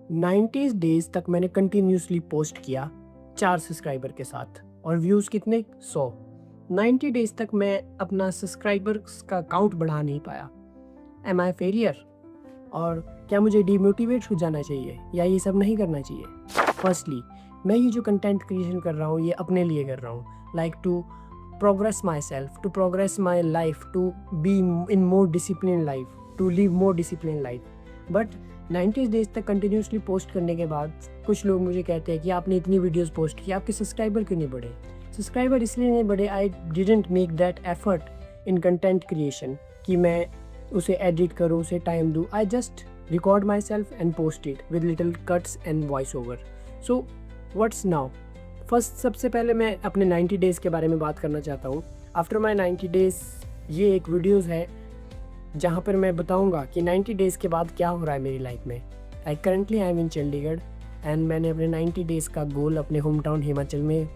90 days तक मैंने continuously post किया 4 सब्सक्राइबर के साथ और व्यूज़ कितने 100। 90 डेज़ तक मैं अपना सब्सक्राइबर्स का काउंट बढ़ा नहीं पाया। एम आई फेलियर? और क्या मुझे डिमोटिवेट हो जाना चाहिए या ये सब नहीं करना चाहिए? फर्स्टली, मैं ये जो कंटेंट क्रिएशन कर रहा हूँ ये अपने लिए कर रहा हूँ, like to progress my self, to progress my life, to be in more discipline life, to live more discipline life. But 90 days तक कंटिन्यूसली पोस्ट करने के बाद कुछ लोग मुझे कहते हैं कि आपने इतनी वीडियोस पोस्ट की, आपके सब्सक्राइबर क्यों नहीं बढ़े? सब्सक्राइबर इसलिए नहीं बढ़े, I didn't make that effort in content creation कि मैं उसे एडिट करूँ, उसे टाइम दूँ। I just record my self and post it with little cuts and voice over. So what's now? First, सबसे पहले मैं अपने 90 डेज़ के बारे में बात करना चाहता हूँ। आफ्टर माई 90 डेज़ ये एक वीडियोज़ है जहाँ पर मैं बताऊँगा कि 90 डेज़ के बाद क्या हो रहा है मेरी लाइफ में। Currently I am in Chandigarh and मैंने अपने 90 डेज़ का गोल अपने होम टाउन हिमाचल में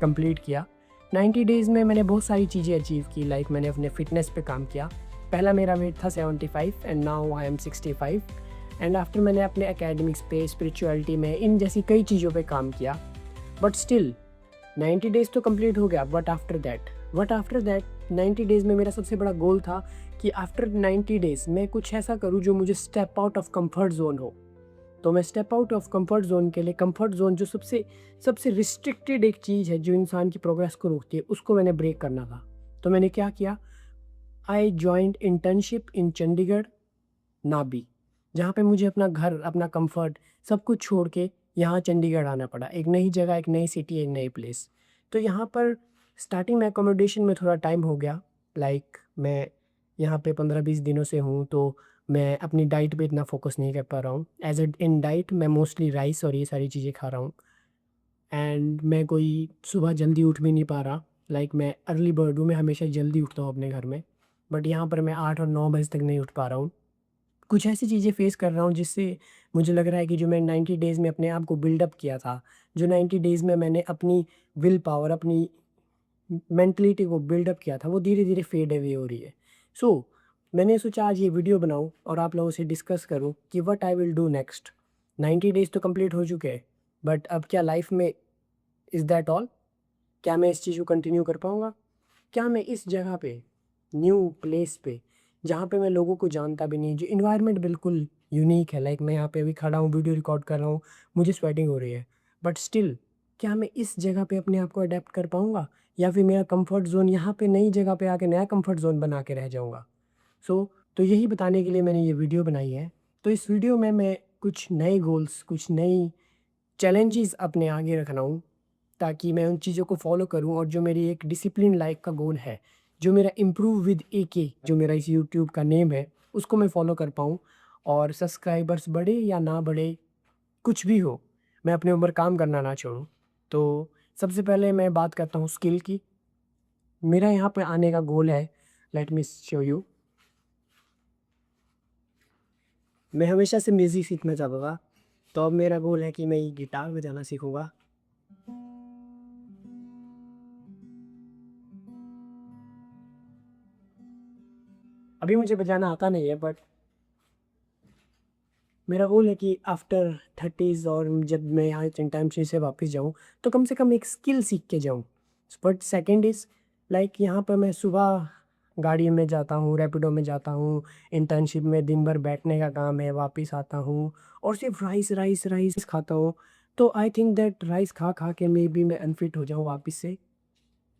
कंप्लीट किया। 90 डेज़ में मैंने बहुत सारी चीज़ें अचीव की, लाइक मैंने अपने फिटनेस पे काम किया। पहला मेरा वेट था 75 and now I am 65। And after मैंने अपने एकेडमिक्स पे, स्पिरिचुअलिटी में, इन जैसी कई चीज़ों पे काम किया। बट स्टिल 90 डेज़ तो कंप्लीट हो गया, बट आफ्टर दैट 90 डेज़ में मेरा सबसे बड़ा गोल था कि आफ्टर 90 डेज़ मैं कुछ ऐसा करूँ जो मुझे step out of comfort zone हो। तो मैं step out of comfort zone के लिए, कंफर्ट जोन जो सबसे सबसे रिस्ट्रिक्टेड एक चीज़ है जो इंसान की प्रोग्रेस को रोकती है, उसको मैंने ब्रेक करना था। तो मैंने क्या किया? I joined internship in Chandigarh Nabi, जहाँ पे मुझे अपना घर, अपना कंफर्ट सब कुछ छोड़ के यहाँ चंडीगढ़ आना पड़ा। एक नई जगह, एक नई सिटी, एक नई प्लेस। तो यहाँ पर स्टार्टिंग में अकोमोडेशन में थोड़ा टाइम हो गया। लाइक मैं यहाँ पे 15-20 दिनों से हूँ, तो मैं अपनी डाइट पे इतना फोकस नहीं कर पा रहा हूँ। एज ए इन डाइट मैं मोस्टली राइस और ये सारी चीज़ें खा रहा हूँ एंड मैं कोई सुबह जल्दी उठ भी नहीं पा रहा। लाइक मैं अर्ली बर्ड हूँ, मैं हमेशा जल्दी उठता हूँ अपने घर में, बट यहाँ पर मैं 8 और 9 बजे तक नहीं उठ पा रहा हूँ। कुछ ऐसी चीज़ें फ़ेस कर रहा हूँ जिससे मुझे लग रहा है कि जो मैं 90 डेज़ में अपने आप को बिल्डअप किया था, जो 90 डेज़ में मैंने अपनी विल पावर, अपनी मेंटलिटी को बिल्डअप किया था, वो धीरे-धीरे फेड अवे हो रही है। सो मैंने सोचा आज ये वीडियो बनाऊँ और आप लोगों से डिस्कस करूँ कि what I will do next. 90 days तो कंप्लीट हो चुके हैं, बट अब क्या लाइफ़ में इज़ दैट ऑल? क्या मैं इस चीज़ को कंटिन्यू कर पाऊँगा? क्या मैं इस जगह पे, न्यू प्लेस पे, जहाँ पे मैं लोगों को जानता भी नहीं, जो एनवायरनमेंट बिल्कुल यूनिक है, लाइक मैं यहाँ पे अभी खड़ा हूँ, वीडियो रिकॉर्ड कर रहा हूँ, मुझे स्वेटिंग हो रही है, बट स्टिल क्या मैं इस जगह पे अपने आप को अडैप्ट कर पाऊँगा? या फिर मेरा कंफर्ट ज़ोन यहाँ पे, नई जगह पे आके नया कंफर्ट ज़ोन बना के रह जाऊँगा? तो यही बताने के लिए मैंने ये वीडियो बनाई है। तो इस वीडियो में मैं कुछ नए गोल्स, कुछ नई चैलेंजेस अपने आगे रख रहा हूँ, ताकि मैं उन चीज़ों को फ़ॉलो करूँ और जो मेरी एक डिसिप्लिन लाइफ़ का गोल है, जो मेरा इम्प्रूव विद एके, जो मेरा इस यूट्यूब का नेम है, उसको मैं फ़ॉलो कर पाऊँ। और सब्सक्राइबर्स बढ़े या ना बढ़े, कुछ भी हो, मैं अपने ऊपर काम करना ना छोड़ूँ। तो सबसे पहले मैं बात करता हूँ स्किल की। मेरा यहाँ पे आने का गोल है, लेट मी शो यू। मैं हमेशा से म्यूज़िक सीखना चाहता था, तो अब मेरा गोल है कि मैं ये गिटार बजाना सीखूँगा। अभी मुझे बजाना आता नहीं है, बट मेरा गोल है कि आफ्टर 30s और जब मैं यहाँ इंटर्नशिप से वापस जाऊँ, तो कम से कम एक स्किल सीख के जाऊँ। बट सेकंड इज़, लाइक यहाँ पर मैं सुबह गाड़ी में जाता हूँ, रैपिडो में जाता हूँ, इंटर्नशिप में दिन भर बैठने का काम है, वापस आता हूँ और सिर्फ राइस राइस राइस खाता हूँ। तो आई थिंक दैट राइस खा खा के मे बी मैं अनफिट हो जाऊँ वापस से।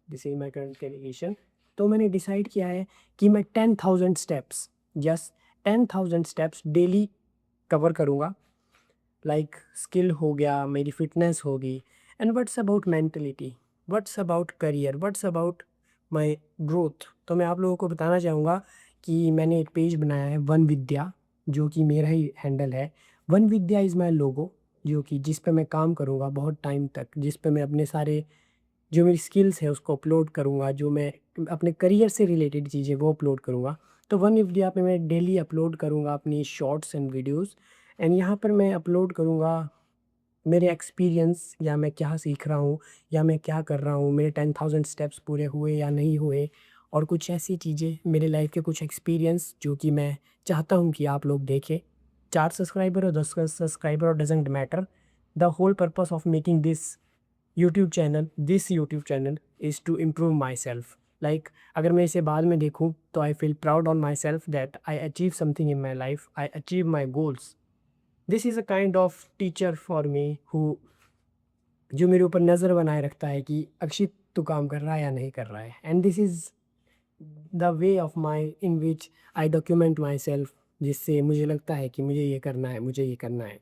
This is my current condition. तो मैंने डिसाइड किया है कि मैं 10,000 steps, yes, 10,000 steps daily cover करूँगा। लाइक स्किल हो गया, मेरी फिटनेस होगी, and what's about mentality, what's about career, what's about my growth. तो मैं आप लोगों को बताना चाहूँगा कि मैंने एक पेज बनाया है वन विद्या, जो कि मेरा ही हैंडल है। वन विद्या इज़ माय लोगो, जो कि जिस पे मैं काम करूँगा बहुत टाइम तक, जिस पे मैं अपने सारे जो मेरी स्किल्स है उसको अपलोड करूँगा, जो मैं अपने करियर से रिलेटेड चीज़ें वो अपलोड करूँगा। तो वन इंडिया पे मैं डेली अपलोड करूँगा अपनी शॉर्ट्स एंड वीडियोस, एंड यहाँ पर मैं अपलोड करूँगा मेरे एक्सपीरियंस, या मैं क्या सीख रहा हूँ, या मैं क्या कर रहा हूँ, मेरे 10,000 स्टेप्स पूरे हुए या नहीं हुए, और कुछ ऐसी चीज़ें मेरे लाइफ के कुछ एक्सपीरियंस जो कि मैं चाहता हूँ कि आप लोग देखें। 4 सब्सक्राइबर और 10 subscriber doesn't matter. The whole purpose of making this YouTube channel is to improve my self. Like अगर मैं इसे बाद में देखूँ तो I feel proud on my self that I achieve something in my life, I achieve my goals. This is a kind of teacher for me who जो मेरे ऊपर नज़र बनाए रखता है कि अक्षित तू काम कर रहा है या नहीं कर रहा है। And this is the way of my in which I document my self, जिससे मुझे लगता है कि मुझे ये करना है, मुझे ये करना है।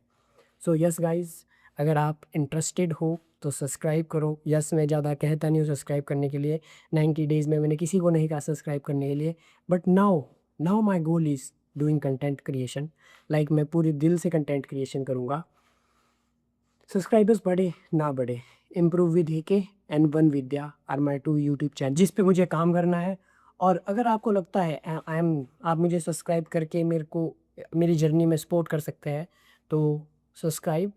सो यस गाइज़, अगर आप इंटरेस्टेड हो तो सब्सक्राइब करो। यस, मैं ज़्यादा कहता नहीं हूँ सब्सक्राइब करने के लिए, 90 डेज़ में मैंने किसी को नहीं कहा सब्सक्राइब करने के लिए। But now now my goal is doing content creation. Like मैं पूरे दिल से कंटेंट क्रिएशन करूँगा। सब्सक्राइबर्स बढ़े ना बढ़े, improve with AK and one Vidya are my 2 YouTube channel जिस पे मुझे काम करना है। और अगर आपको लगता है आई एम आप मुझे सब्सक्राइब करके मेरे को मेरी जर्नी में सपोर्ट कर सकते हैं तो सब्सक्राइब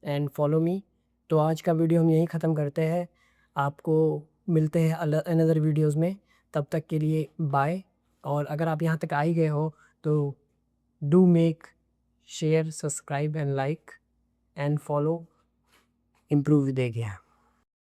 एंड फॉलो मी। तो आज का वीडियो हम यहीं ख़त्म करते हैं। आपको मिलते हैं अनदर वीडियोज़ में। तब तक के लिए बाय। और अगर आप यहाँ तक आ ही गए हो तो do make share, subscribe and like and follow. Improve देख गया।